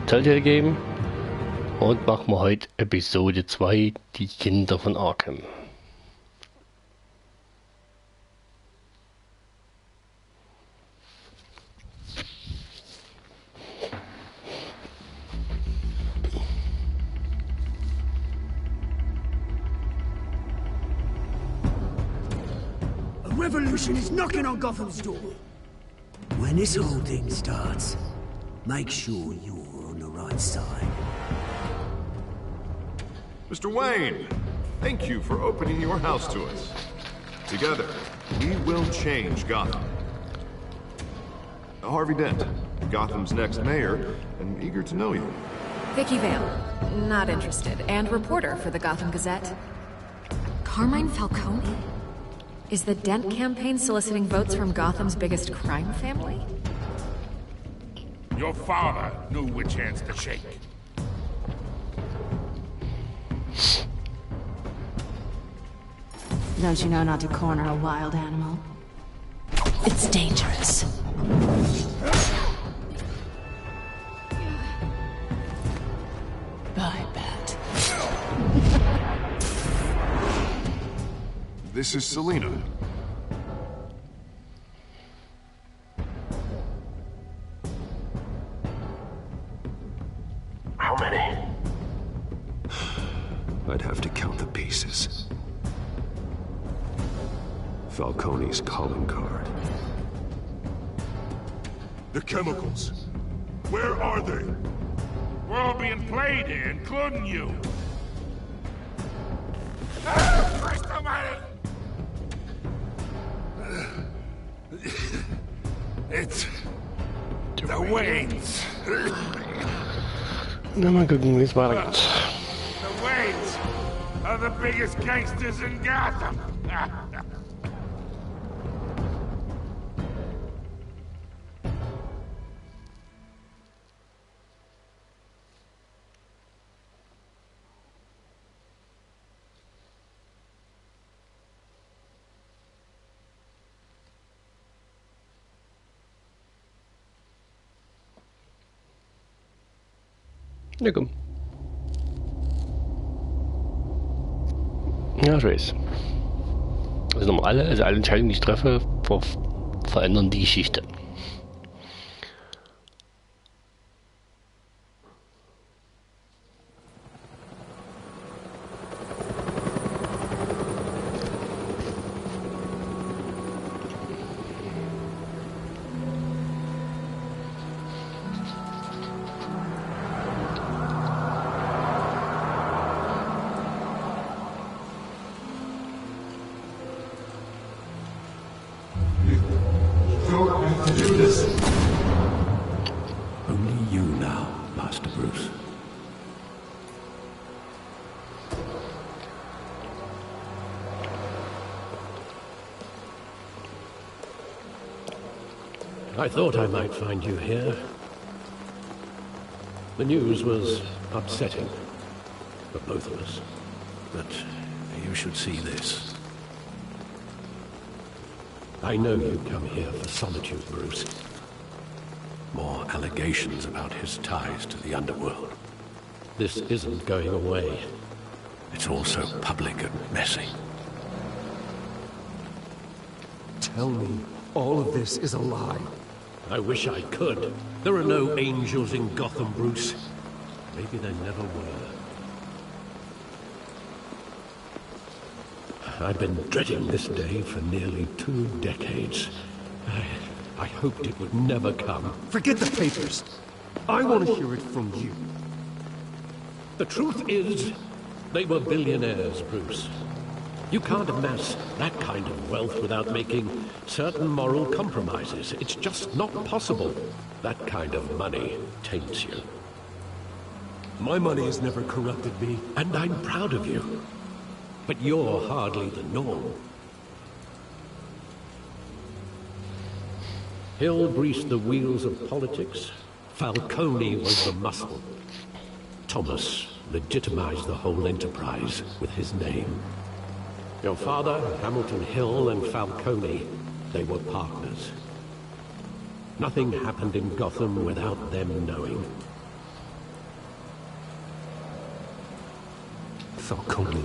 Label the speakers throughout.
Speaker 1: Telltale geben und machen wir heute Episode 2, die Kinder von Arkham.
Speaker 2: A revolution is knocking on Gotham's door. When this whole thing starts, make sure you're on the right side.
Speaker 3: Mr. Wayne, thank you for opening your house to us. Together, we will change Gotham. Harvey Dent, Gotham's next mayor, and eager to know you.
Speaker 4: Vicky Vale, not interested, and reporter for the Gotham Gazette. Carmine Falcone? Is the Dent campaign soliciting votes from Gotham's biggest crime family?
Speaker 5: Your father knew which hands to shake.
Speaker 6: Don't you know not to corner a wild animal? It's dangerous. I bet.
Speaker 3: This is Selina.
Speaker 7: How many? I'd have to count the pieces. Falcone's calling card.
Speaker 5: The chemicals. Where are they? We're all being played here, including you. Christ almighty! It's the Waynes.
Speaker 1: Na, mal gucken, wie es weitergeht.
Speaker 5: The Waynes are the biggest gangsters in Gotham.
Speaker 1: Ja, komm. Ja, ich weiß. Also nochmal alle Entscheidungen, die ich treffe, verändern die Geschichte.
Speaker 7: Only you now, Master Bruce.
Speaker 8: I thought I might find you here. The news was upsetting for both of us. But you should see this. I know you come here for solitude, Bruce. More allegations about his ties to the underworld. This isn't going away. It's all so public and messy.
Speaker 9: Tell me all of this is a lie.
Speaker 8: I wish I could. There are no angels in Gotham, Bruce. Maybe there never were. I've been dreading this day for nearly 2 decades. I hoped it would never come.
Speaker 9: Forget the papers. I want to hear it from you.
Speaker 8: The truth is, they were billionaires, Bruce. You can't amass that kind of wealth without making certain moral compromises. It's just not possible. That kind of money taints you.
Speaker 9: My money has never corrupted me.
Speaker 8: And I'm proud of you. But you're hardly the norm. Hill greased the wheels of politics. Falcone was the muscle. Thomas legitimized the whole enterprise with his name. Your father, Hamilton Hill, and Falcone, they were partners. Nothing happened in Gotham without them knowing.
Speaker 9: Falcone,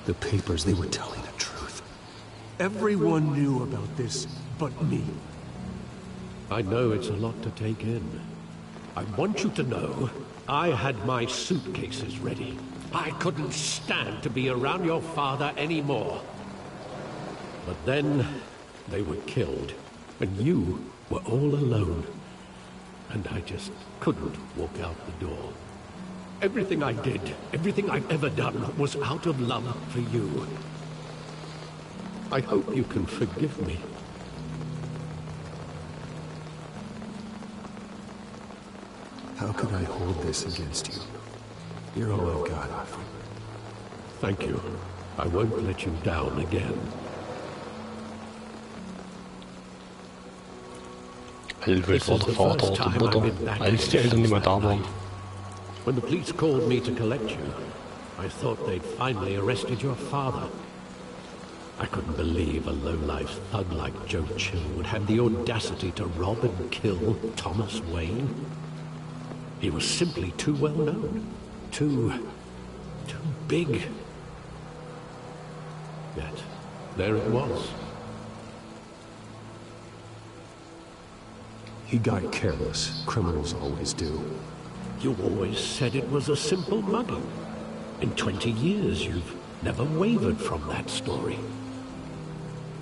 Speaker 9: the papers, they were telling the truth. Everyone knew about this but me.
Speaker 8: I know it's a lot to take in. I want you to know, I had my suitcases ready. I couldn't stand to be around your father anymore. But then, they were killed, and you were all alone. And I just couldn't walk out the door. Everything I did, everything I've ever done, was out of love for you. I hope you can forgive me.
Speaker 9: How could I hold this against you? You're all I've got, Alfred.
Speaker 8: Thank you. I won't let you down again.
Speaker 1: Hilfe vor der Vater und die Mutter, als die Eltern nicht mehr da waren.
Speaker 8: When the police called me to collect you, I thought they'd finally arrested your father. I couldn't believe a low-life thug like Joe Chill would have the audacity to rob and kill Thomas Wayne. He was simply too well known. Too big. Yet, there it was.
Speaker 9: He got careless. Criminals always do.
Speaker 8: You always said it was a simple mugging. In 20 years, you've never wavered from that story.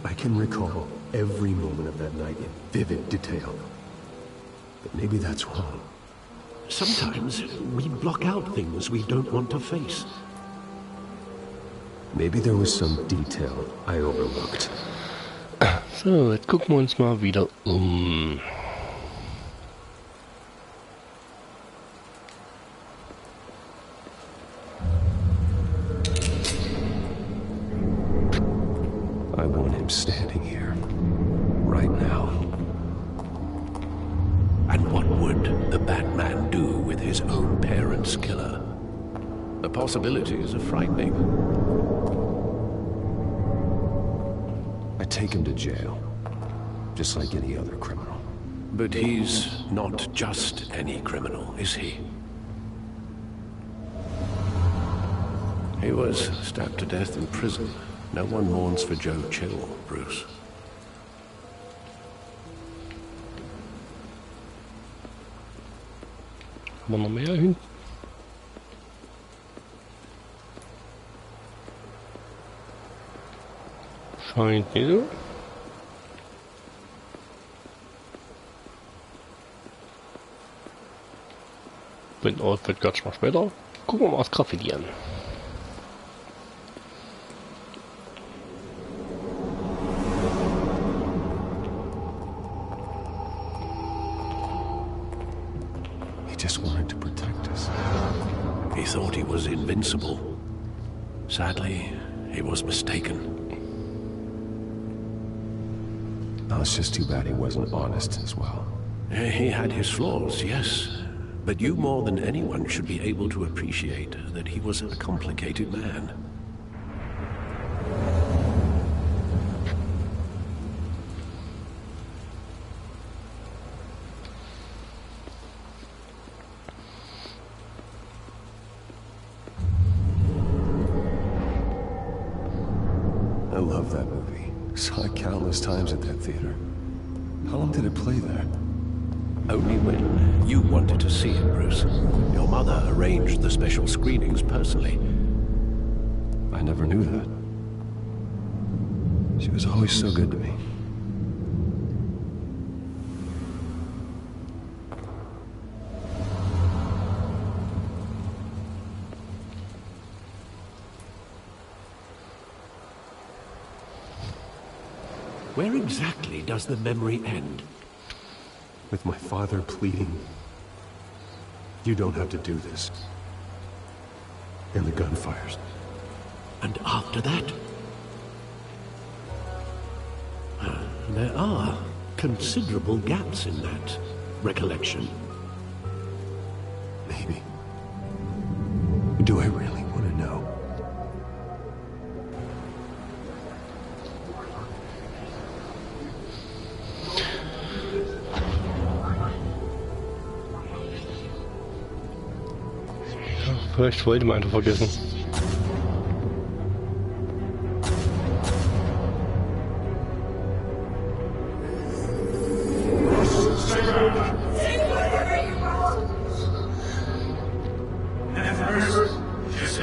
Speaker 9: I can recall every moment of that night in vivid detail. But maybe that's wrong.
Speaker 8: Sometimes we block out things we don't want to face.
Speaker 9: Maybe there was some detail I overlooked.
Speaker 1: So, jetzt gucken wir uns mal wieder um.
Speaker 9: I want him standing here, right now.
Speaker 8: And what would the Batman do with his own parents' killer? The possibilities are frightening.
Speaker 9: I take him to jail, just like any other criminal.
Speaker 8: But he's not just any criminal, is he? He was stabbed to death in prison. No one mourns for Joe Chill, Bruce.
Speaker 1: Haben wir noch mehr hin? Scheint nicht so. Wenn aus wird ganz mal später. Gucken wir mal das Graffiti an.
Speaker 9: He just wanted to protect us.
Speaker 8: He thought he was invincible. Sadly, he was mistaken.
Speaker 9: Oh, it's just too bad he wasn't honest as well.
Speaker 8: He had his flaws, yes. But you more than anyone should be able to appreciate that he was a complicated man.
Speaker 9: I love that movie. Saw it countless times at that theater. How long did it play there?
Speaker 8: Only when you wanted to see it, Bruce. Your mother arranged the special screenings personally.
Speaker 9: I never knew that. She was always so good to me.
Speaker 8: Where exactly does the memory end?
Speaker 9: With my father pleading, "You don't have to do this." And the gunfires.
Speaker 8: And after that? There are considerable gaps in that recollection.
Speaker 9: Maybe. Do I really want to know?
Speaker 1: Vielleicht wollte man einfach vergessen.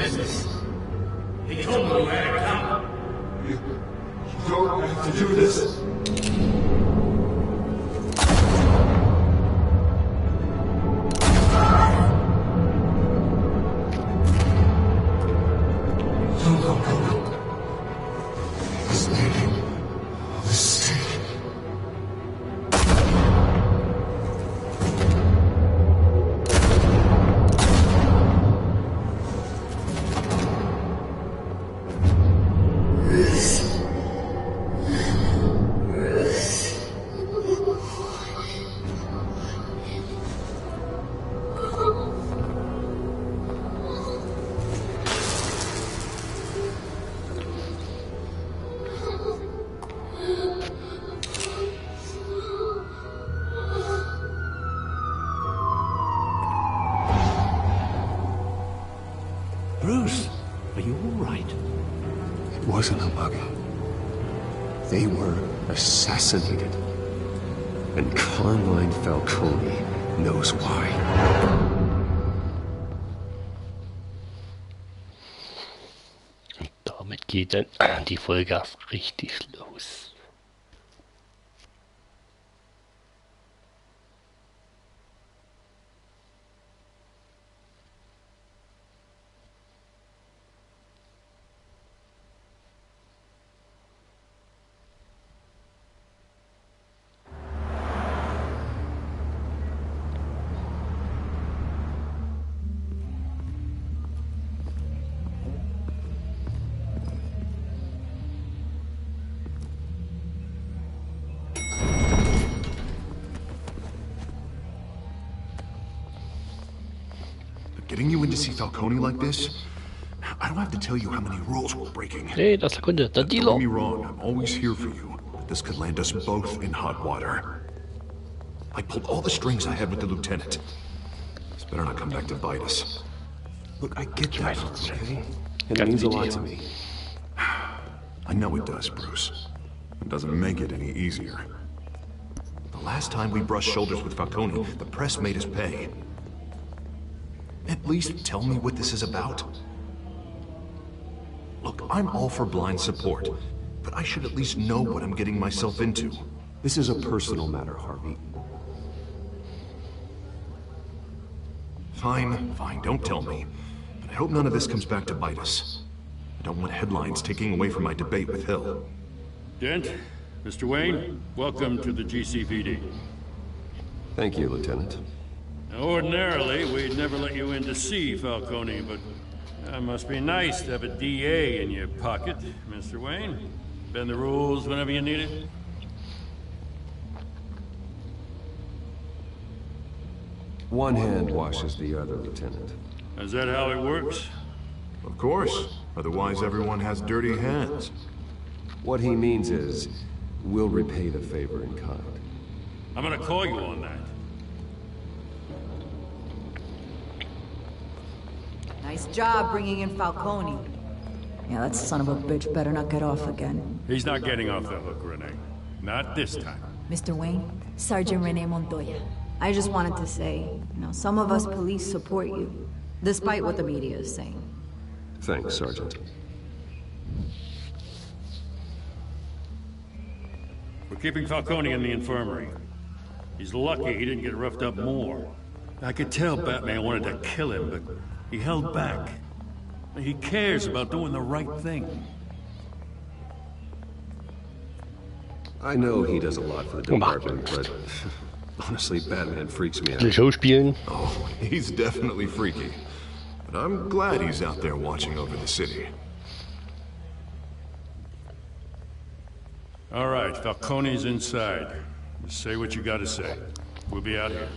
Speaker 10: business. He told me you had it coming.
Speaker 9: You don't have to do this.
Speaker 8: Bruce, are you all right?
Speaker 9: It wasn't a bug. They were assassinated. And Carmine Falcone knows why.
Speaker 1: Und damit geht dann die Folge erst richtig los.
Speaker 3: Getting you in to see Falcone like this? I don't have to tell you how many rules we're breaking.
Speaker 1: Hey, das ist der
Speaker 3: Don't
Speaker 1: Dealer.
Speaker 3: get me wrong, I'm always here for you. But this could land us both in hot water. I pulled all the strings I had with the lieutenant. This better not come back to bite us.
Speaker 9: Look, I get that, okay? And it means a lot to me.
Speaker 3: I know it does, Bruce. It doesn't make it any easier. The last time we brushed shoulders with Falcone, the press made us pay. At least tell me what this is about. Look, I'm all for blind support, but I should at least know what I'm getting myself into.
Speaker 9: This is a personal matter, Harvey.
Speaker 3: Fine, don't tell me. But I hope none of this comes back to bite us. I don't want headlines taking away from my debate with Hill.
Speaker 5: Dent, Mr. Wayne, welcome to the GCPD.
Speaker 9: Thank you, Lieutenant.
Speaker 5: Now, ordinarily, we'd never let you in to see Falcone, but it must be nice to have a DA in your pocket, Mr. Wayne. Bend the rules whenever you need it.
Speaker 9: One hand washes the other, Lieutenant.
Speaker 5: Is that how it works?
Speaker 3: Of course. Otherwise, everyone has dirty hands.
Speaker 9: What he means is, we'll repay the favor in kind.
Speaker 5: I'm gonna call you on that.
Speaker 11: Nice job bringing in Falcone. Yeah, that son of a bitch better not get off again.
Speaker 5: He's not getting off the hook, Renee. Not this time.
Speaker 11: Mr. Wayne, Sergeant Renee Montoya. I just wanted to say, some of us police support you, despite what the media is saying.
Speaker 9: Thanks, Sergeant.
Speaker 5: We're keeping Falcone in the infirmary. He's lucky he didn't get roughed up more. I could tell Batman wanted to kill him, but he held back. He cares about doing the right thing.
Speaker 9: I know he does a lot for the department, but honestly, Batman freaks me out.
Speaker 1: Schauspielen.
Speaker 3: Oh, he's definitely freaky. But I'm glad he's out there watching over the city.
Speaker 5: All right, Falcone's inside. Just say what you gotta say. We'll be out here.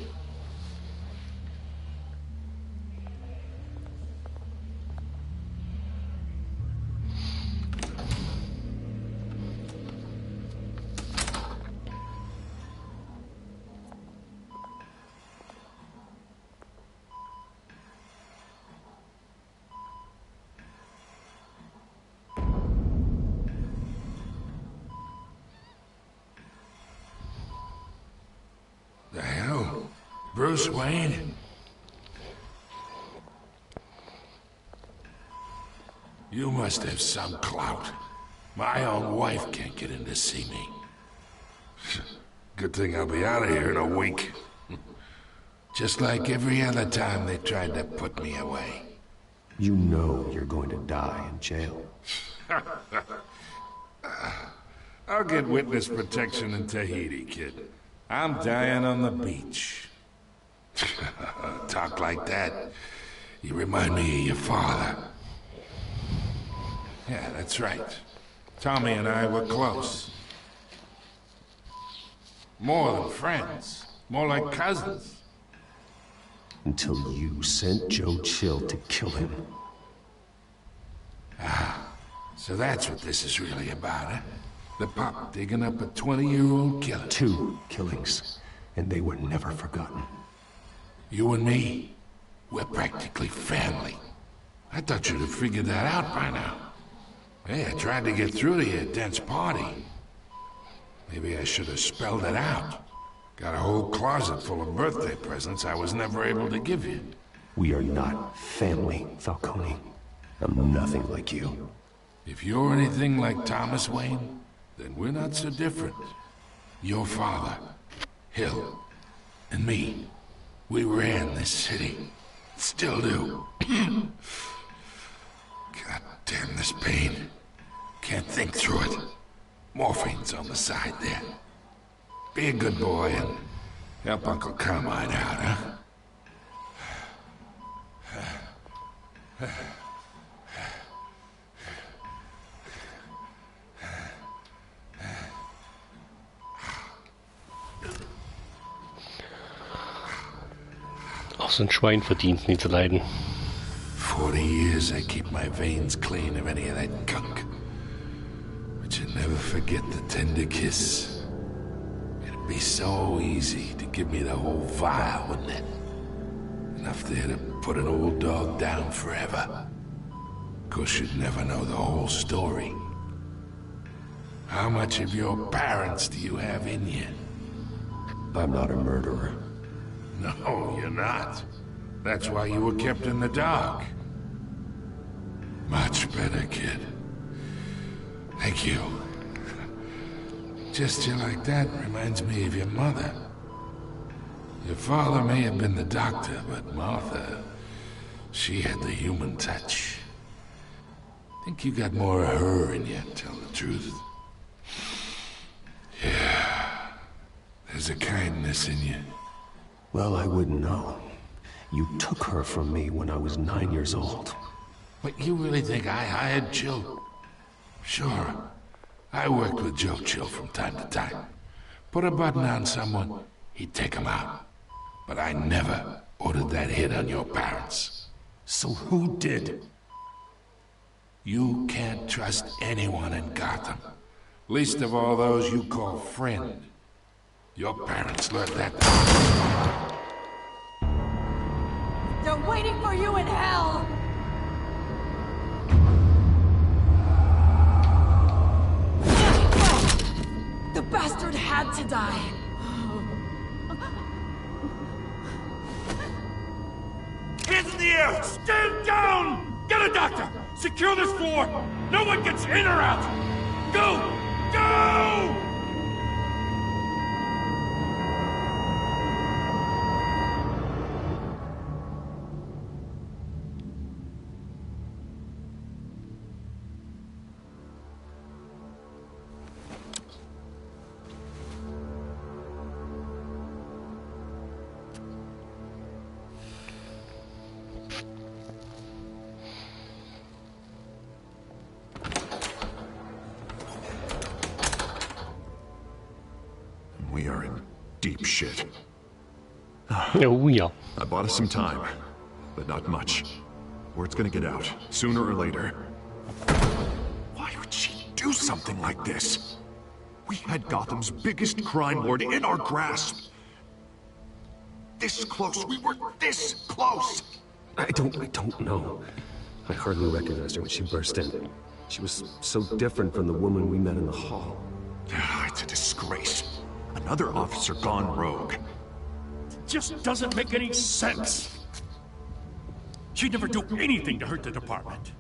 Speaker 10: The hell? Bruce Wayne?
Speaker 12: You must have some clout. My own wife can't get in to see me. Good thing I'll be out of here in a week. Just like every other time they tried to put me away.
Speaker 9: You know you're going to die in jail.
Speaker 12: I'll get witness protection in Tahiti, kid. I'm dying on the beach. Talk like that. You remind me of your father. Yeah, that's right. Tommy and I were close. More than friends. More like cousins.
Speaker 9: Until you sent Joe Chill to kill him.
Speaker 12: Ah, so that's what this is really about, huh? The pup digging up a 20-year-old killer.
Speaker 9: 2 killings, and they were never forgotten.
Speaker 12: You and me, we're practically family. I thought you'd have figured that out by now. Hey, I tried to get through to your dense party. Maybe I should have spelled it out. Got a whole closet full of birthday presents I was never able to give you.
Speaker 9: We are not family, Falcone. I'm nothing like you.
Speaker 12: If you're anything like Thomas Wayne, then we're not so different. Your father, Hill, and me, we ran this city. Still do. God damn this pain. Can't think through it. Morphine's on the side there. Be a good boy and help Uncle Carmine out, huh?
Speaker 1: Auch so ein Schwein verdient nie zu leiden.
Speaker 12: 40 years I keep my veins clean of any of that gunk. But you'd never forget the tender kiss. It'd be so easy to give me the whole vial, wouldn't it? Enough there to put an old dog down forever. Of course, you'd never know the whole story. How much of your parents do you have in you?
Speaker 9: I'm not a murderer.
Speaker 12: No, you're not. That's why you were kept in the dark. Much better, kid. Thank you. Gesture like that reminds me of your mother. Your father may have been the doctor, but Martha, she had the human touch. Think you got more of her in you, to tell the truth. Yeah, there's a kindness in you.
Speaker 9: Well, I wouldn't know. You took her from me when I was 9 years old.
Speaker 12: But you really think I hired Chill? Sure. I worked with Joe Chill from time to time. Put a button on someone, he'd take him out. But I never ordered that hit on your parents.
Speaker 9: So who did?
Speaker 12: You can't trust anyone in Gotham. Least of all those you call friend. Your parents learned that.
Speaker 11: They're waiting for you in hell! The bastard had to die.
Speaker 5: Hands in the air! Stand down! Get a doctor! Secure this floor! No one gets in or out! Go! Go!
Speaker 3: We are in deep shit.
Speaker 1: Oh, yeah.
Speaker 3: I bought us some time, but not much. Word's gonna get out, sooner or later. Why would she do something like this? We had Gotham's biggest crime lord in our grasp. This close, we were this close!
Speaker 9: I don't know. I hardly recognized her when she burst in. She was so different from the woman we met in the hall.
Speaker 3: It's a disgrace. Another officer gone rogue.
Speaker 5: Just doesn't make any sense. She'd never do anything to hurt the department.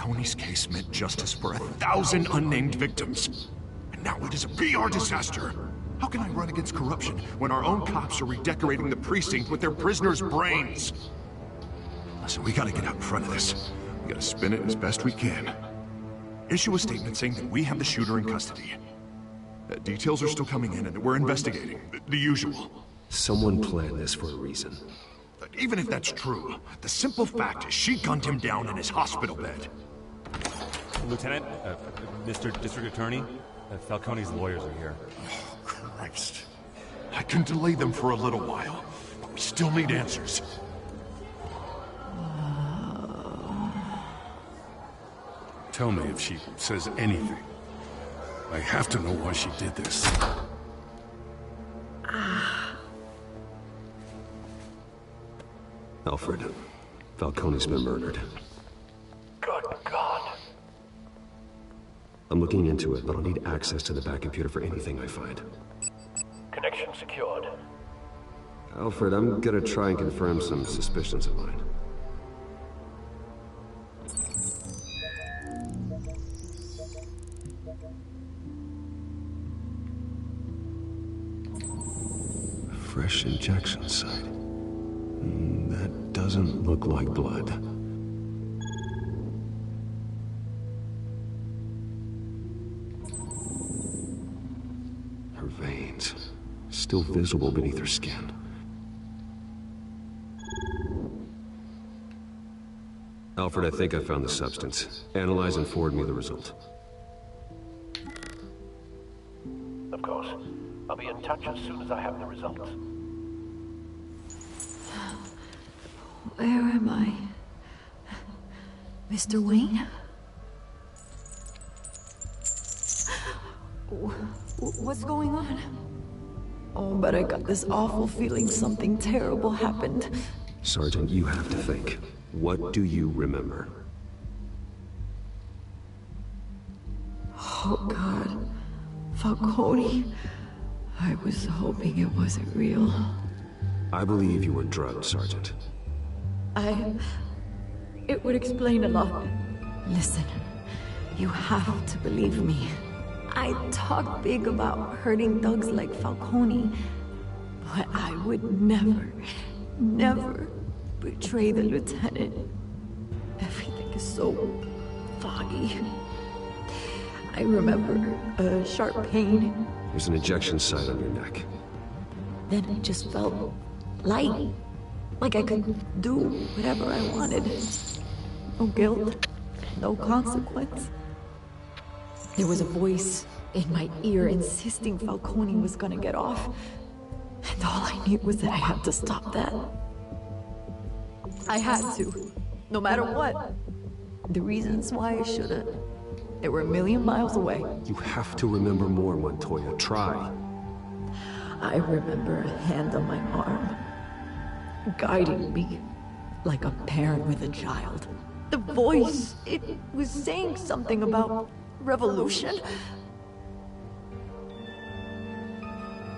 Speaker 3: Falcone's case meant justice for 1,000 unnamed victims. And now it is a PR disaster. How can I run against corruption when our own cops are redecorating the precinct with their prisoners' brains? Listen, we gotta get out in front of this. We gotta spin it as best we can. Issue a statement saying that we have the shooter in custody. Details are still coming in and that we're investigating. The usual.
Speaker 9: Someone planned this for a reason.
Speaker 3: Even if that's true, the simple fact is she gunned him down in his hospital bed.
Speaker 13: Lieutenant, Mr. District Attorney, Falcone's lawyers are here.
Speaker 3: Oh, Christ. I can delay them for a little while, but we still need answers.
Speaker 5: Tell me if she says anything. I have to know why she did this.
Speaker 9: Alfred, Falcone's been murdered.
Speaker 10: Good God.
Speaker 9: I'm looking into it, but I'll need access to the back computer for anything I find.
Speaker 10: Connection secured.
Speaker 9: Alfred, I'm gonna try and confirm some suspicions of mine. Fresh injection site. That doesn't look like blood. Her veins, still visible beneath her skin. Alfred, I think I found the substance. Analyze and forward me the result.
Speaker 10: Of course. I'll be in touch as soon as I have the results.
Speaker 11: Where am I? Mr. Wayne? What's going on? Oh, but I got this awful feeling something terrible happened.
Speaker 9: Sergeant, you have to think. What do you remember?
Speaker 11: Oh, God. Falcone. I was hoping it wasn't real.
Speaker 9: I believe you were drugged, Sergeant.
Speaker 11: It would explain a lot. Listen, you have to believe me. I talk big about hurting thugs like Falcone, but I would never, never betray the lieutenant. Everything is so foggy. I remember a sharp pain.
Speaker 9: There's an injection site on your neck.
Speaker 11: Then it just felt light. Like I could do whatever I wanted. No guilt, no consequence. There was a voice in my ear insisting Falcone was gonna get off. And all I knew was that I had to stop that. I had to, no matter what. The reasons why I shouldn't, they were a million miles away.
Speaker 9: You have to remember more, Montoya. Try.
Speaker 11: I remember a hand on my arm, guiding me like a parent with a child. The voice, it was saying something about revolution.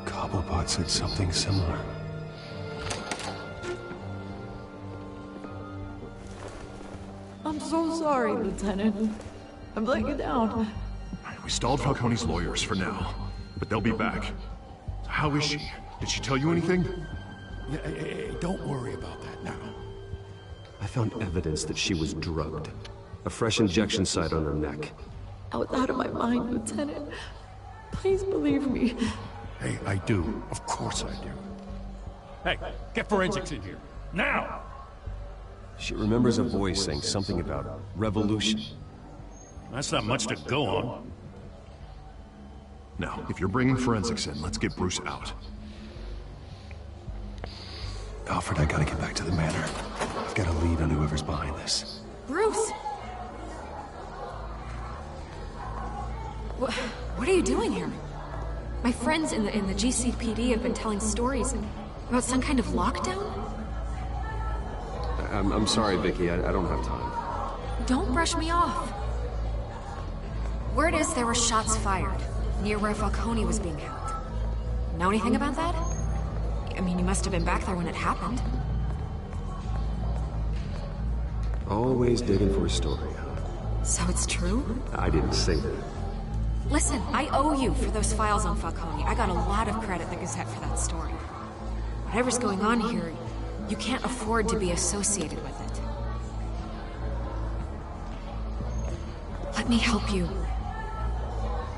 Speaker 9: Cobblepot said something similar.
Speaker 11: I'm so sorry, Lieutenant. I've let you down.
Speaker 3: We stalled Falcone's lawyers for now, but they'll be back. How is she? Did she tell you anything?
Speaker 5: Hey, don't worry about that now.
Speaker 9: I found evidence that she was drugged. A fresh injection site on her neck.
Speaker 11: I was out of my mind, Lieutenant. Please believe me.
Speaker 5: Hey, I do. Of course I do. Hey, get forensics in here. Now!
Speaker 9: She remembers a voice saying something about revolution.
Speaker 5: That's not much to go on.
Speaker 3: Now, if you're bringing forensics in, let's get Bruce out.
Speaker 9: Alfred, I gotta get back to the manor. I've got a lead on whoever's behind this.
Speaker 4: Bruce! What are you doing here? My friends in the GCPD have been telling stories about some kind of lockdown?
Speaker 9: I'm sorry, Vicky. I don't have time.
Speaker 4: Don't brush me off. Word is there were shots fired near where Falcone was being held. Know anything about that? I mean, you must have been back there when it happened.
Speaker 9: Always digging for a story, huh?
Speaker 4: So it's true?
Speaker 9: I didn't say that.
Speaker 4: Listen, I owe you for those files on Falcone. I got a lot of credit at the Gazette for that story. Whatever's going on here, you can't afford to be associated with it. Let me help you.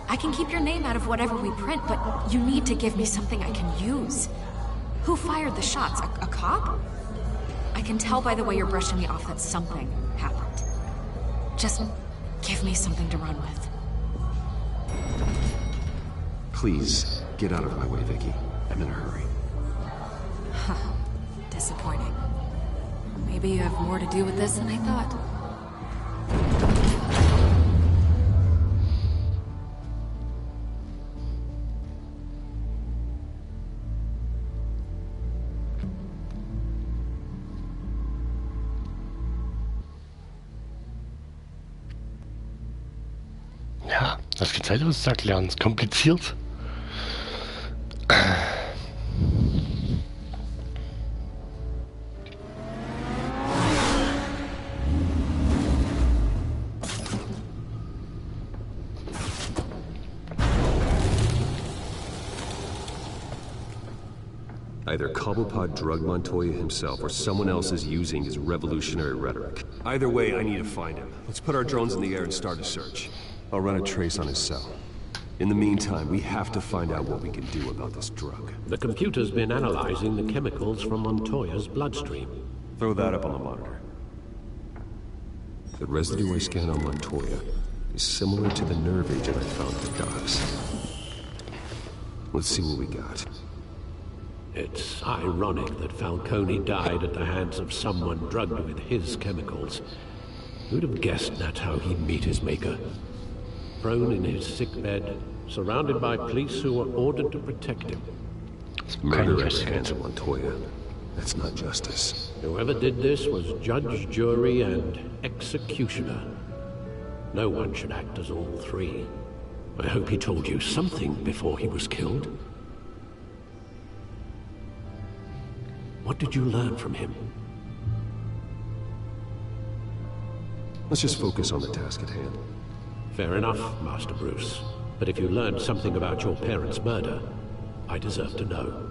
Speaker 4: I can keep your name out of whatever we print, but you need to give me something I can use. Who fired the shots? A cop? I can tell by the way you're brushing me off that something happened. Just give me something to run with.
Speaker 9: Please, get out of my way, Vicky. I'm in a hurry.
Speaker 4: Disappointing. Maybe you have more to do with this than I thought.
Speaker 1: Ja, das geht Zeit aus zu erklären. Ist kompliziert.
Speaker 9: Either Cobblepot drugged Montoya himself, or someone else is using his revolutionary rhetoric. Either way, I need to find him. Let's put our drones in the air and start a search. I'll run a trace on his cell. In the meantime, we have to find out what we can do about this drug.
Speaker 8: The computer's been analyzing the chemicals from Montoya's bloodstream.
Speaker 9: Throw that up on the monitor. The residue I scanned on Montoya is similar to the nerve agent I found at the docks. Let's see what we got.
Speaker 8: It's ironic that Falcone died at the hands of someone drugged with his chemicals. Who'd have guessed that's how he'd meet his maker? Prone in his sickbed, surrounded by police who were ordered to protect him.
Speaker 9: Murder at the hands of Montoya. That's not justice.
Speaker 8: Whoever did this was judge, jury, and executioner. No one should act as all three. I hope he told you something before he was killed. What did you learn from him?
Speaker 9: Let's just focus on the task at hand.
Speaker 8: Fair enough, Master Bruce. But if you learned something about your parents' murder, I deserve to know.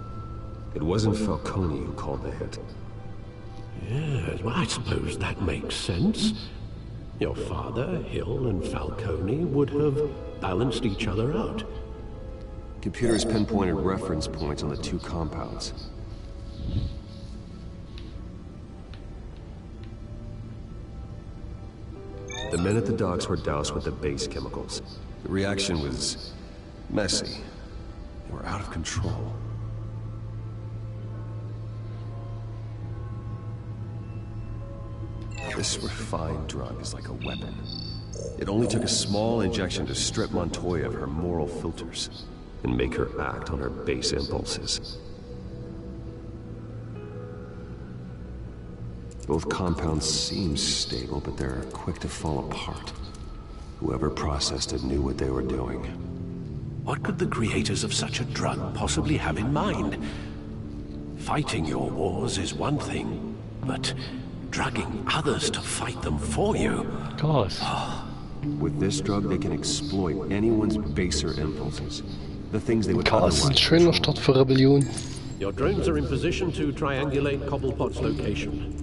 Speaker 9: It wasn't Falcone who called the hit.
Speaker 8: Yes, well, I suppose that makes sense. Your father, Hill, and Falcone would have balanced each other out.
Speaker 9: Computers pinpointed reference points on the two compounds. The men at the docks were doused with the base chemicals. The reaction was messy. They were out of control. This refined drug is like a weapon. It only took a small injection to strip Montoya of her moral filters and make her act on her base impulses. Both compounds seem stable, but they're quick to fall apart. Whoever processed it knew what they were doing.
Speaker 8: What could the creators of such a drug possibly have in mind? Fighting your wars is one thing, but drugging others to fight them for you?
Speaker 1: Of course.
Speaker 9: With this drug, they can exploit anyone's baser impulses. The things they would
Speaker 1: Das ist ein schöner Start für Rebellion.
Speaker 8: Your drones are in position to triangulate Cobblepot's location.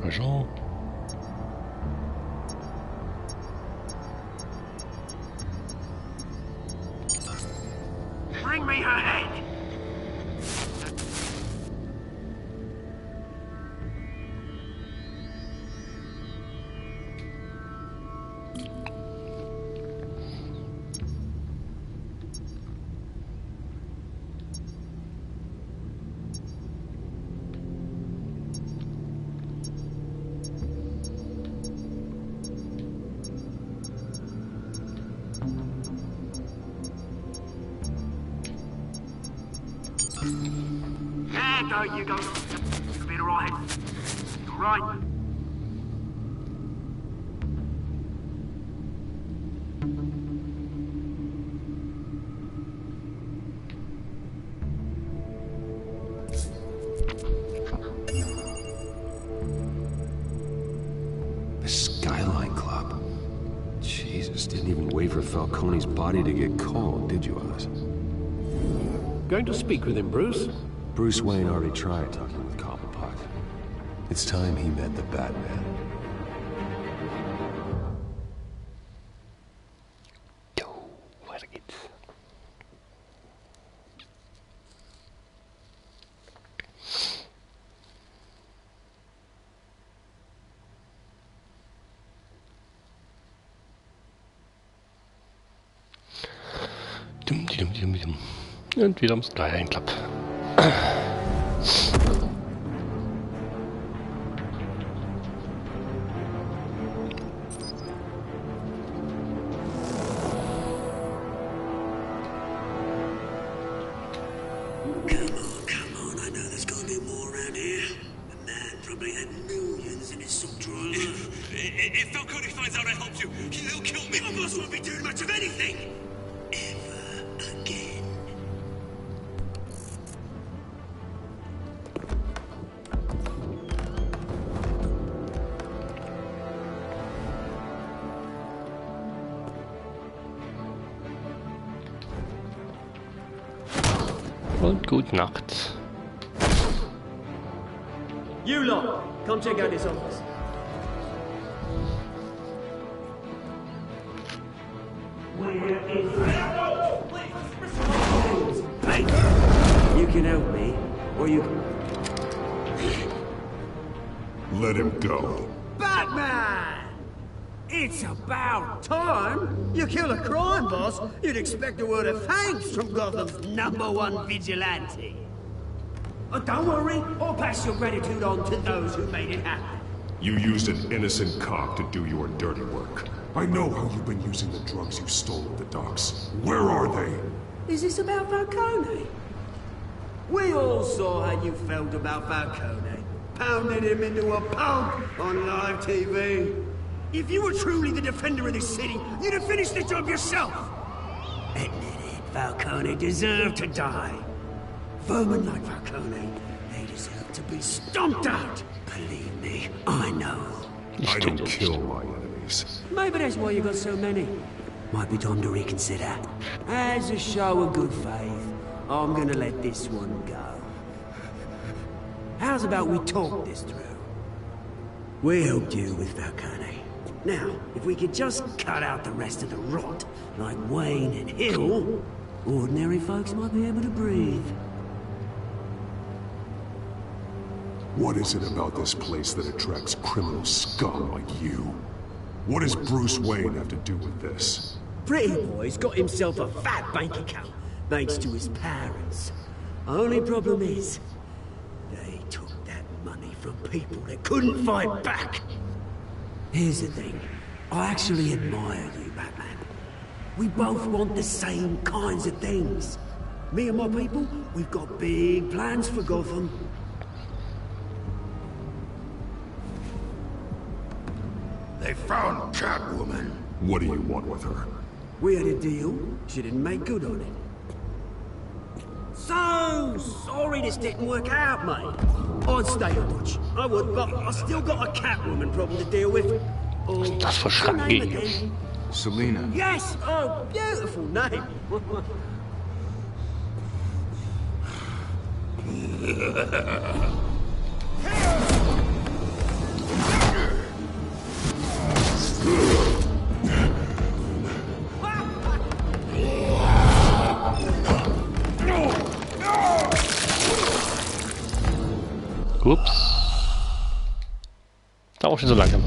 Speaker 1: Agent.
Speaker 2: Bring me her head! There you go. You'll be alright. Right.
Speaker 9: The Skyline Club. Jesus, didn't even wait for Falcone's body to get cold, did you, Oz?
Speaker 8: Going to speak with him, Bruce?
Speaker 9: Bruce Wayne already tried talking with Cobblepot. It's time he met the Batman.
Speaker 1: Weiter geht's. Und wieder am Skyline Club.
Speaker 2: If Falcone finds out I helped you, he'll kill me. My boss won't be doing much of anything. Ever again.
Speaker 1: Und gute Nacht.
Speaker 14: You lot, come check out this office. You can help me, or you can...
Speaker 3: Let him go.
Speaker 2: Batman! It's about time. You kill a crime boss, you'd expect a word of thanks from Gotham's #1 vigilante. Oh, don't worry, I'll pass your gratitude on to those who made it happen.
Speaker 3: You used an innocent cop to do your dirty work. I know how you've been using the drugs you stole at the docks. Where are they?
Speaker 2: Is this about Falcone? We all saw how you felt about Falcone. Pounded him into a pulp on live TV. If you were truly the defender of this city, you'd have finished the job yourself. Admit it, Falcone deserved to die. Vermin like Falcone, they deserve to be stomped out. Believe me, I know.
Speaker 3: I don't kill my enemies.
Speaker 2: Maybe that's why you got so many. Might be time to reconsider. As a show of good faith, I'm gonna let this one go. How's about we talk this through? We helped you with Falcone. Now, if we could just cut out the rest of the rot, like Wayne and Hill, ordinary folks might be able to breathe.
Speaker 3: What is it about this place that attracts criminal scum like you? What does Bruce Wayne have to do with this?
Speaker 2: Pretty boy's got himself a fat bank account, thanks to his parents. Only problem is, they took that money from people that couldn't fight back. Here's the thing, I actually admire you, Batman. We both want the same kinds of things. Me and my people, we've got big plans for Gotham.
Speaker 3: They found Catwoman. What do you want with her?
Speaker 2: We had a deal. She didn't make good on it. So sorry this didn't work out, mate. I'd stay a watch. I would, but I still got a Catwoman problem to deal with.
Speaker 1: Das für Schranken.
Speaker 3: Selina.
Speaker 2: Yes! Oh, beautiful name.
Speaker 1: Auch schon so langsam.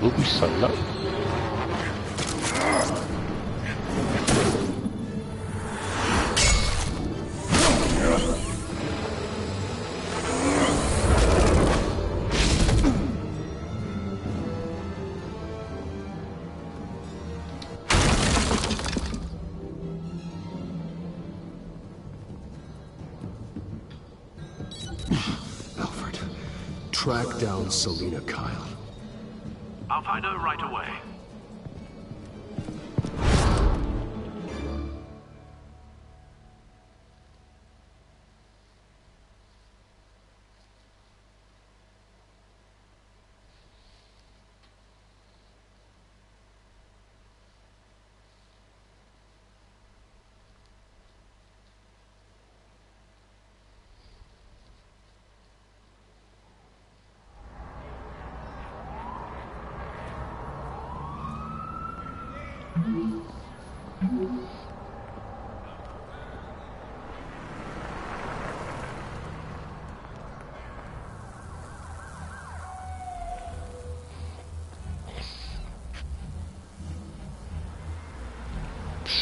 Speaker 1: Upsala.
Speaker 9: Alfred, track down Selina Kyle.
Speaker 10: I'll find her right away.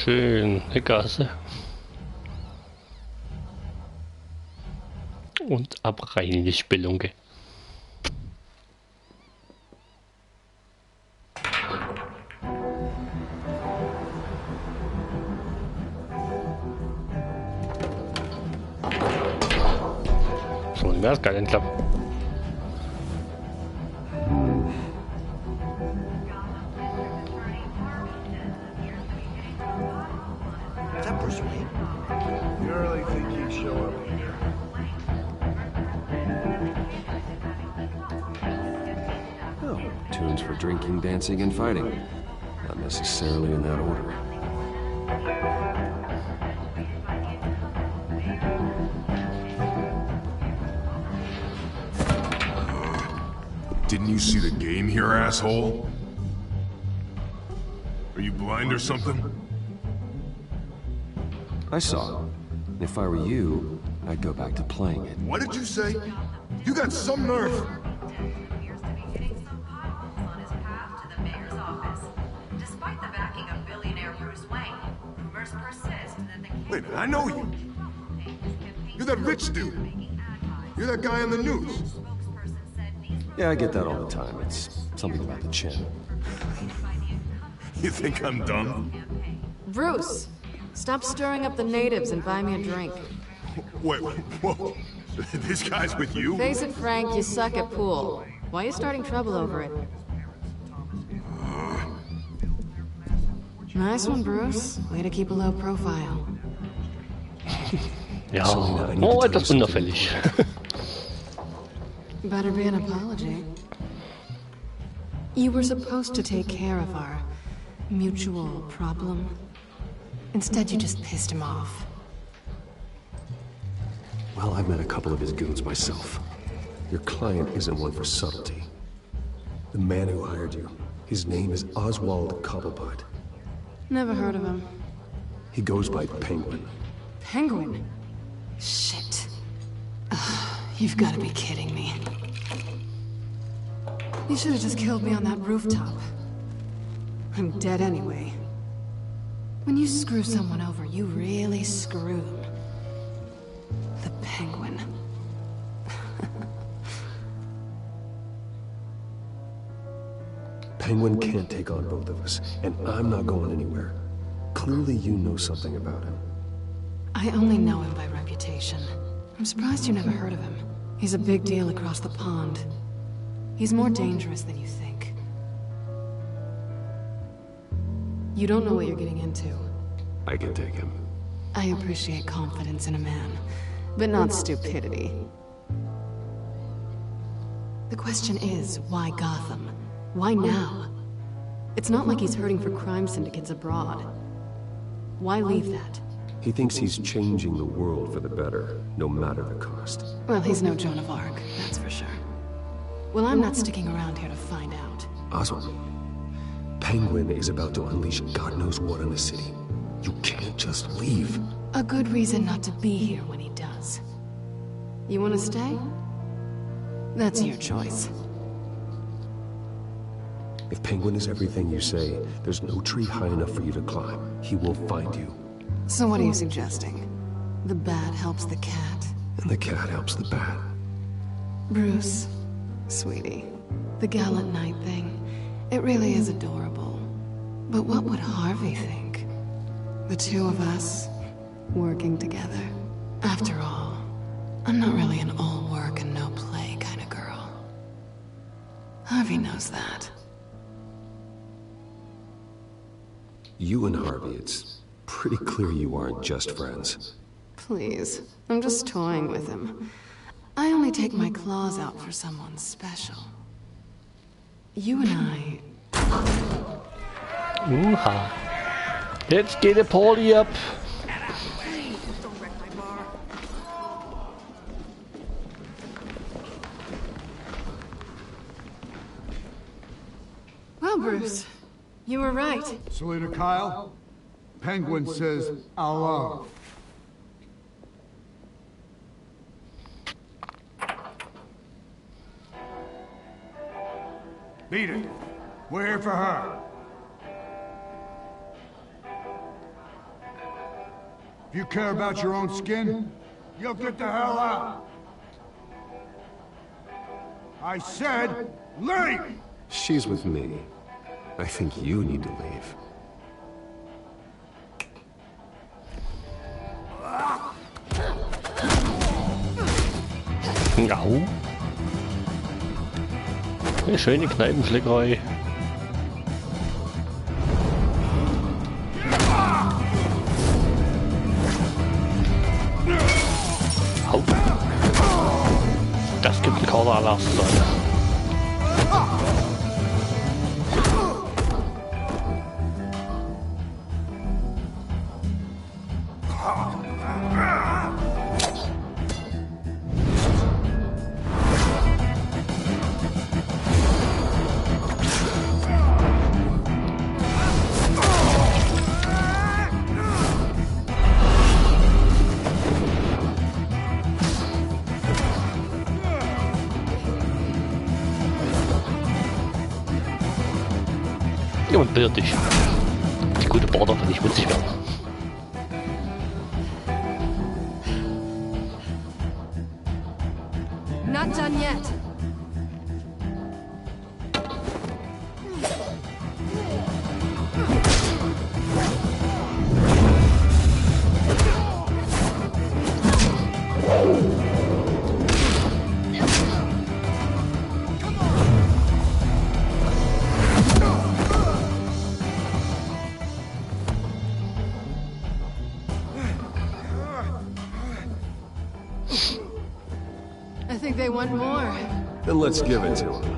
Speaker 1: Schöne Gasse. Und ab rein in die Spelunke. So, mehr ist gar nicht klappen.
Speaker 9: Tunes for drinking, dancing, and fighting. Not necessarily in that order.
Speaker 3: Didn't you see the game here, asshole? Are you blind or something?
Speaker 9: I saw it. If I were you, I'd go back to playing it.
Speaker 3: What did you say? You got some nerve. Wait a minute, I know you. You're that rich dude. You're that guy on the news.
Speaker 9: Yeah, I get that all the time. It's something about the chin.
Speaker 3: You think I'm dumb?
Speaker 4: Bruce, stop stirring up the natives and buy me a drink.
Speaker 3: Wait, whoa. This guy's with you?
Speaker 4: Face it, Frank, you suck at pool. Why are you starting trouble over it? Nice one, Bruce. Way to keep a low profile.
Speaker 1: Ja, oh, etwas unauffällig.
Speaker 4: Better be an apology. You were supposed to take care of our mutual problem. Instead, you just pissed him off.
Speaker 9: Well, I've met a couple of his goons myself. Your client isn't one for subtlety. The man who hired you, his name is Oswald Cobblepot.
Speaker 4: Never heard of him.
Speaker 9: He goes by Penguin.
Speaker 4: Penguin? Shit. Ugh, you've got to be kidding me. You should have just killed me on that rooftop. I'm dead anyway. When you screw someone over, you really screw them. The Penguin.
Speaker 9: Penguin can't take on both of us, and I'm not going anywhere. Clearly you know something about him.
Speaker 4: I only know him by reputation. I'm surprised you never heard of him. He's a big deal across the pond. He's more dangerous than you think. You don't know what you're getting into.
Speaker 9: I can take him.
Speaker 4: I appreciate confidence in a man, but not stupidity.
Speaker 6: The question is, why Gotham? Why now? It's not like he's hurting for crime syndicates abroad. Why leave that?
Speaker 9: He thinks he's changing the world for the better, no matter the cost.
Speaker 6: Well, he's no Joan of Arc, that's for sure. Well, I'm not sticking around here to find out.
Speaker 9: Oswald, Penguin is about to unleash God knows what on the city. You can't just leave.
Speaker 6: A good reason not to be here when he does. You want to stay? That's your choice.
Speaker 9: If Penguin is everything you say, there's no tree high enough for you to climb. He will find you.
Speaker 6: So what are you suggesting? The bat helps the cat?
Speaker 9: And the cat helps the bat.
Speaker 6: Bruce, sweetie, the gallant knight thing, it really is adorable. But what would Harvey think? The two of us, working together. After all, I'm not really an all work and no play kind of girl. Harvey knows that.
Speaker 9: You and Harvey, it's pretty clear you aren't just friends.
Speaker 6: Please, I'm just toying with him. I only take my claws out for someone special. You and I...
Speaker 1: Jetzt geht der Party ab.
Speaker 6: Well, Bruce, you were right.
Speaker 15: Selena Kyle, Penguin says hello. Beat it. We're here for her. If you care about your own skin, you'll get the hell out. I said, leave!
Speaker 9: She's with me. I think you need to leave.
Speaker 1: Au. Eine schöne Kneipenschlägerei. Au. Das gibt einen Kauder an der ersten Seite. Und bird dich. Die gute Border darf nicht witzig werden.
Speaker 6: Not done yet. I think they want more.
Speaker 9: Then let's give it to him.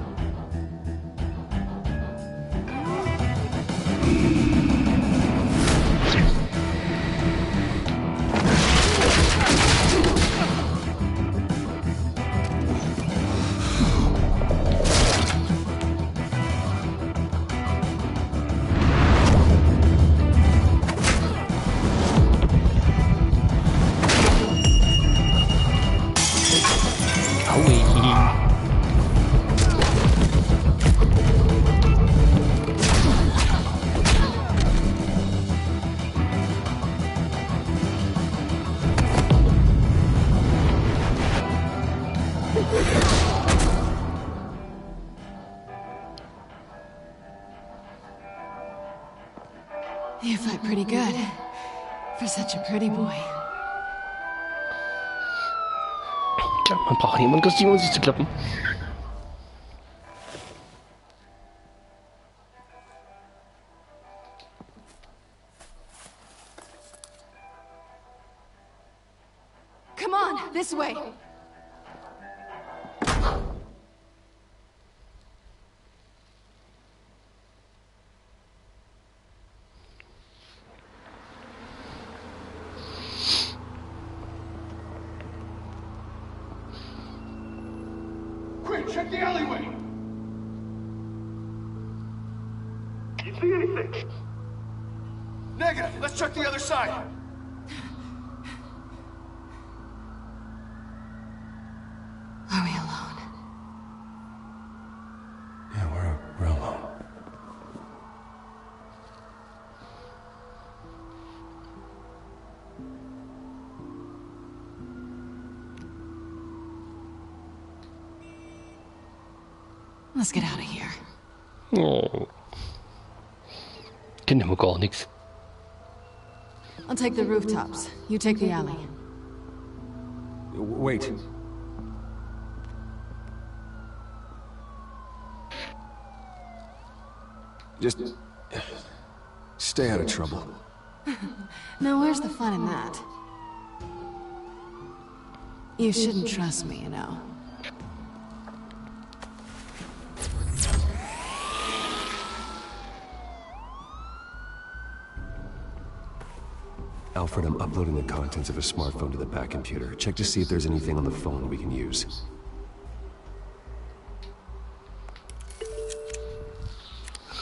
Speaker 6: You fight pretty good. For such a pretty boy.
Speaker 1: Tja, man braucht niemanden Kostüm, um sich zu kloppen.
Speaker 6: Come on, this way.
Speaker 15: check the alleyway!
Speaker 10: You see anything?
Speaker 15: Negative. Let's check the other side.
Speaker 6: Are we alone?
Speaker 7: Yeah, we're alone.
Speaker 6: Let's get out of here.
Speaker 1: Oh. Kennen wir gar nichts.
Speaker 6: I'll take the rooftops. You take the alley.
Speaker 9: Wait. Just stay out of trouble.
Speaker 6: Now where's the fun in that? You shouldn't trust me, you know.
Speaker 9: Alfred, I'm uploading the contents of a smartphone to the back computer. Check to see if there's anything on the phone we can use.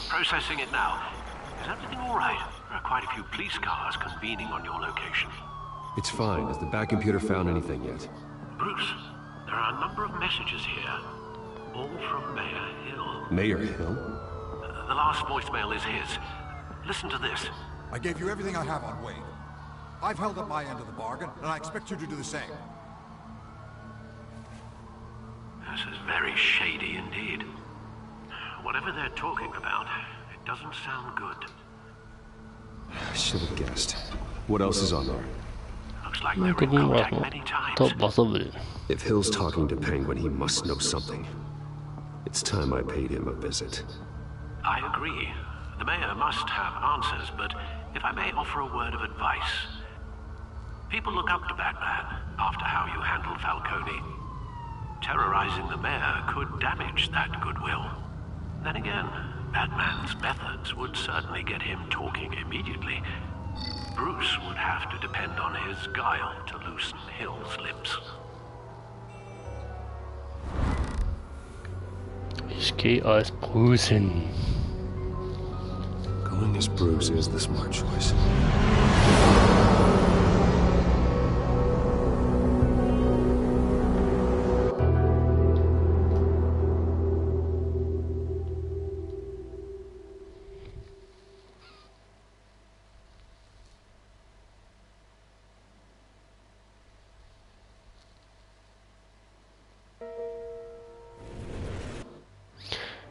Speaker 10: Processing it now. Is everything all right? There are quite a few police cars convening on your location.
Speaker 9: It's fine. Has the back computer found anything yet?
Speaker 10: Bruce, there are a number of messages here. All from Mayor Hill.
Speaker 9: Mayor Hill?
Speaker 10: The last voicemail is his. Listen to this.
Speaker 15: I gave you everything I have on Wade. I've held up my end of the bargain, and I expect you to do the same.
Speaker 10: This is very shady indeed. Whatever they're talking about, it doesn't sound good.
Speaker 9: I should have guessed. What else is on there?
Speaker 10: Looks like they were in contact many times.
Speaker 9: If Hill's talking to Penguin, he must know something. It's time I paid him a visit.
Speaker 10: I agree. The mayor must have answers, but if I may offer a word of advice. People look up to Batman after how you handled Falcone. Terrorizing the mayor could damage that goodwill. Then again, Batman's methods would certainly get him talking immediately. Bruce would have to depend on his guile to loosen Hill's lips.
Speaker 1: Ich gehe als Bruce hin.
Speaker 9: Going as Bruce is the smart choice.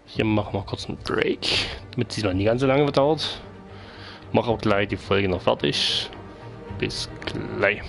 Speaker 1: Hier machen wir kurz einen Break, damit es noch nicht ganz so lange dauert. Mache auch gleich die Folge noch fertig. Bis gleich.